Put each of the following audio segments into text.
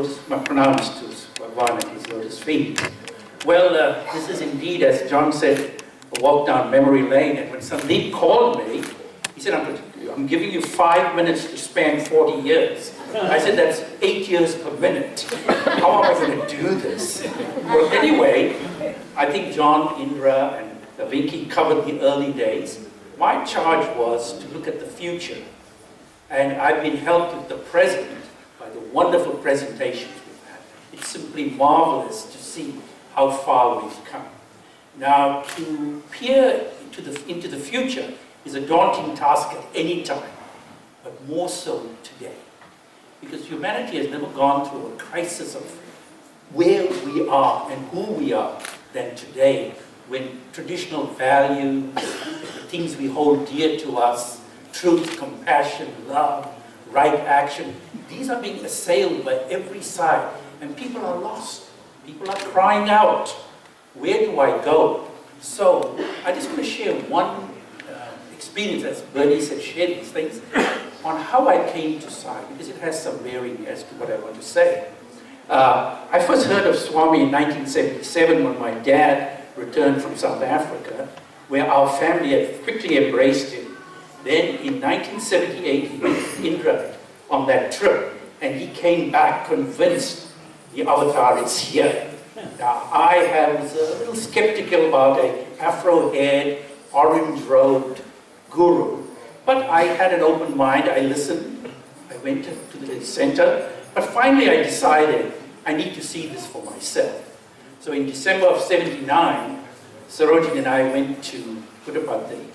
lotus, pronounced to Bhagwan at his lotus feet. Well, this is indeed, as John said, a walk down memory lane. And when Sandeep called me, he said, I'm giving you 5 minutes to span 40 years. I said, that's 8 years per minute. How am I going to do this? Well, anyway, I think John, Indra, and Vinky covered the early days. My charge was to look at the future. And I've been helped with the present by the wonderful presentations we've had. It's simply marvelous to see how far we've come. Now, to peer into the future is a daunting task at any time, but more so today. Because humanity has never gone through a crisis of where we are and who we are than today, when traditional values, the things we hold dear to us, truth, compassion, love, right action, these are being assailed by every side, and people are lost. People are crying out, where do I go? So, I just want to share one experience, as Bernie said, share these things, on how I came to Sai, because it has some bearing as to what I want to say. I first heard of Swami in 1977 when my dad returned from South Africa, where our family had quickly embraced him. Then in 1978, he went to Indra on that trip, and he came back convinced the avatar is here. Now, I was a little skeptical about an afro-haired, orange-robed guru, but I had an open mind. I listened. I went to the center, but finally I decided I need to see this for myself. So in December of '79, Sarojini and I went to Cooppan.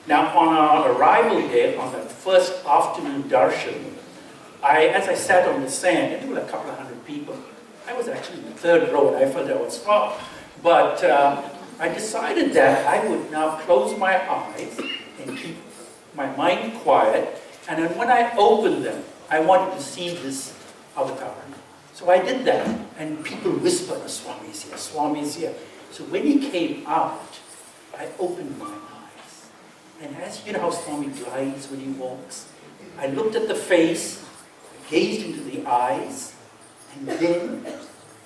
Now, on our arrival there, on that first afternoon darshan, as I sat on the sand, and there were a couple of hundred people. I was actually in the third row, and I felt I was far. But I decided that I would now close my eyes and keep my mind quiet, and then when I opened them, I wanted to see this avatar. So I did that, and people whispered, Swami is here, Swami is here. So when he came out, I opened my eyes. And as you know how Swami glides when he walks, I looked at the face, gazed into the eyes, and then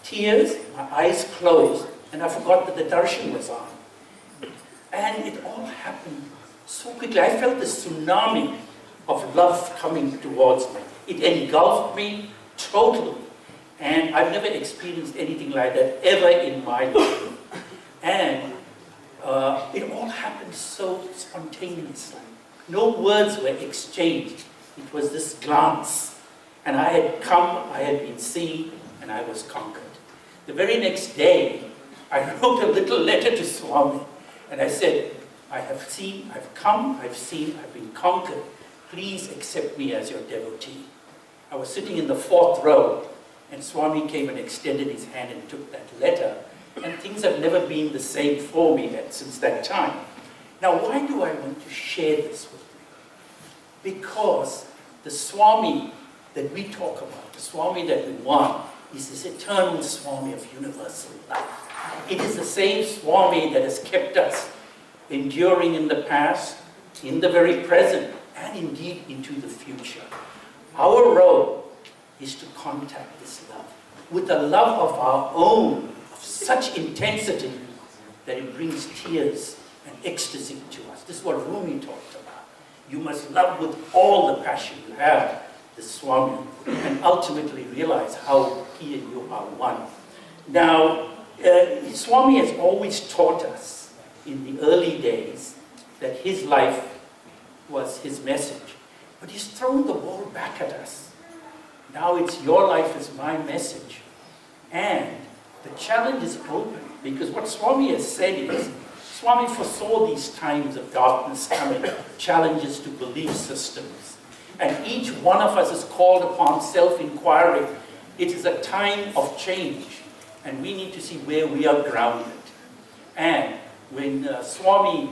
tears, my eyes closed, and I forgot that the darshan was on. And it all happened so quickly. I felt this tsunami of love coming towards me. It engulfed me totally. And I've never experienced anything like that ever in my life. And it all happened so spontaneously. No words were exchanged. It was this glance. And I had come, I had been seen, and I was conquered. The very next day, I wrote a little letter to Swami, and I said, I have seen, I've come, I've seen, I've been conquered. Please accept me as your devotee. I was sitting in the fourth row, and Swami came and extended his hand and took that letter, and things have never been the same for me since that time. Now, why do I want to share this with you? Because the Swami that we talk about, the Swami that we want, is this eternal Swami of universal life. It is the same Swami that has kept us enduring in the past, in the very present, and indeed into the future. Our role is to contact this love with a love of our own, of such intensity that it brings tears and ecstasy to us. This is what Rumi talked about. You must love with all the passion you have the Swami, and ultimately realize how he and you are one. Now, Swami has always taught us in the early days that his life was his message, but he's thrown the ball back at us. Now it's your life is my message. And the challenge is open, because what Swami has said is, Swami foresaw these times of darkness coming, challenges to belief systems. And each one of us is called upon self-inquiry. It is a time of change, and we need to see where we are grounded. And when Swami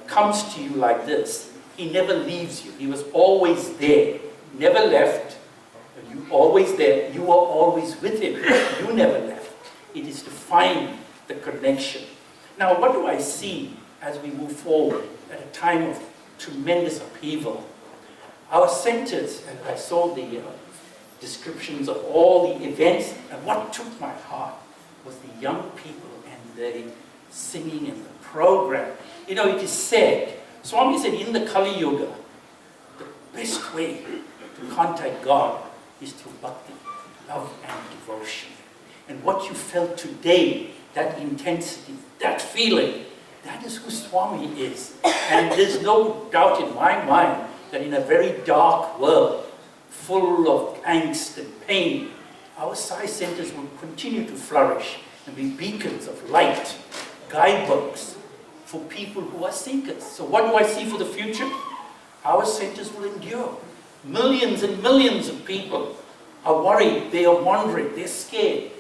comes to you like this, he never leaves you. He was always there, never left. You always there. You are always with him. You never left. It is to find the connection. Now, what do I see as we move forward at a time of tremendous upheaval? Our centers, and I saw the descriptions of all the events. And what took my heart was the young people and the singing and the program. You know, it is said, Swami said in the Kali Yuga, the best way to contact God is through bhakti, love and devotion. And what you felt today, that intensity, that feeling, that is who Swami is. And there's no doubt in my mind that in a very dark world, full of angst and pain, our Sai centers will continue to flourish and be beacons of light, guidebooks for people who are seekers. So what do I see for the future? Our centers will endure. Millions and millions of people are worried, they are wondering, they're scared.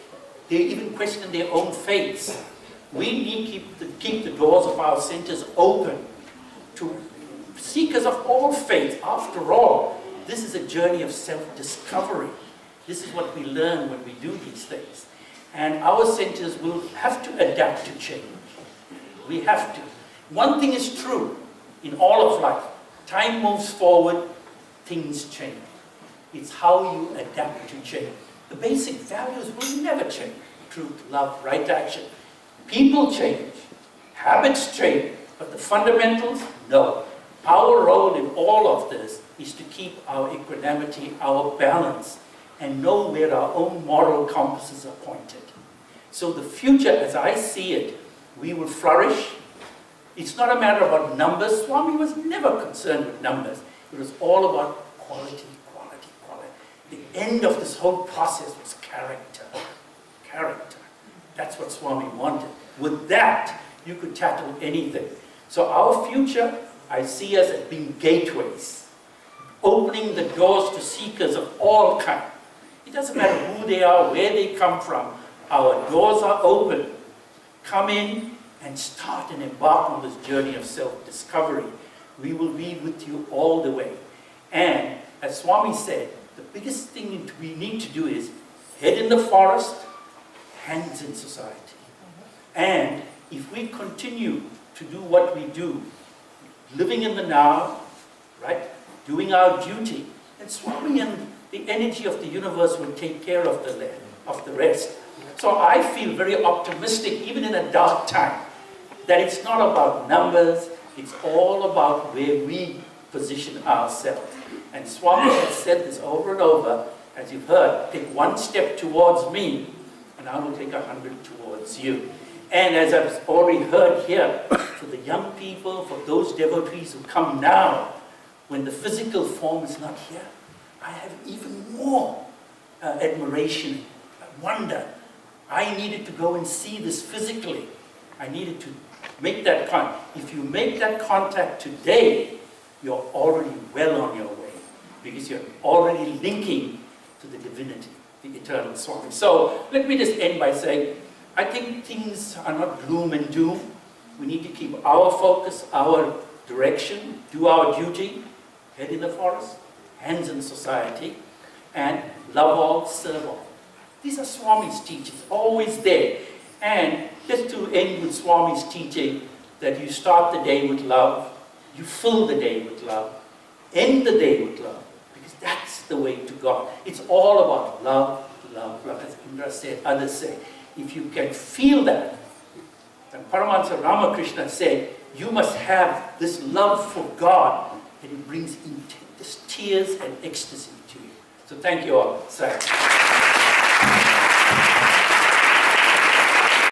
They even question their own faiths. We need to keep the doors of our centers open to seekers of all faiths. After all, this is a journey of self-discovery. This is what we learn when we do these things. And our centers will have to adapt to change. We have to. One thing is true in all of life. Time moves forward, things change. It's how you adapt to change. The basic values will never change. Truth, love, right action. People change. Habits change. But the fundamentals, no. Our role in all of this is to keep our equanimity, our balance, and know where our own moral compasses are pointed. So the future, as I see it, we will flourish. It's not a matter about numbers. Swami was never concerned with numbers. It was all about quality, quality, quality. The end of this whole process was character. Character. That's what Swami wanted. With that, you could tackle anything. So our future, I see us as being gateways, opening the doors to seekers of all kinds. It doesn't matter who they are, where they come from. Our doors are open. Come in and start and embark on this journey of self-discovery. We will be with you all the way. And as Swami said, the biggest thing we need to do is head in the forest, hands in society. And if we continue to do what we do, living in the now, right, doing our duty, and Swami and the energy of the universe will take care of the rest. So I feel very optimistic, even in a dark time, that it's not about numbers, it's all about where we position ourselves. And Swami has said this over and over, as you've heard, take one step towards me, and I will take 100 towards you. And as I've already heard here, for the young people, for those devotees who come now, when the physical form is not here, I have even more admiration, wonder. I needed to go and see this physically. I needed to make that contact. If you make that contact today, you're already well on your way, because you're already linking to the divinity, the eternal Swami. So let me just end by saying, I think things are not gloom and doom. We need to keep our focus, our direction, do our duty, head in the forest, hands in society, and love all, serve all. These are Swami's teachings, always there. And just to end with Swami's teaching, that you start the day with love, you fill the day with love, end the day with love, because that's the way to God. It's all about love, love, love, as Indra said, others say. If you can feel that, and Paramahansa Ramakrishna said, you must have this love for God, and it brings this tears and ecstasy to you. So thank you all. Sai.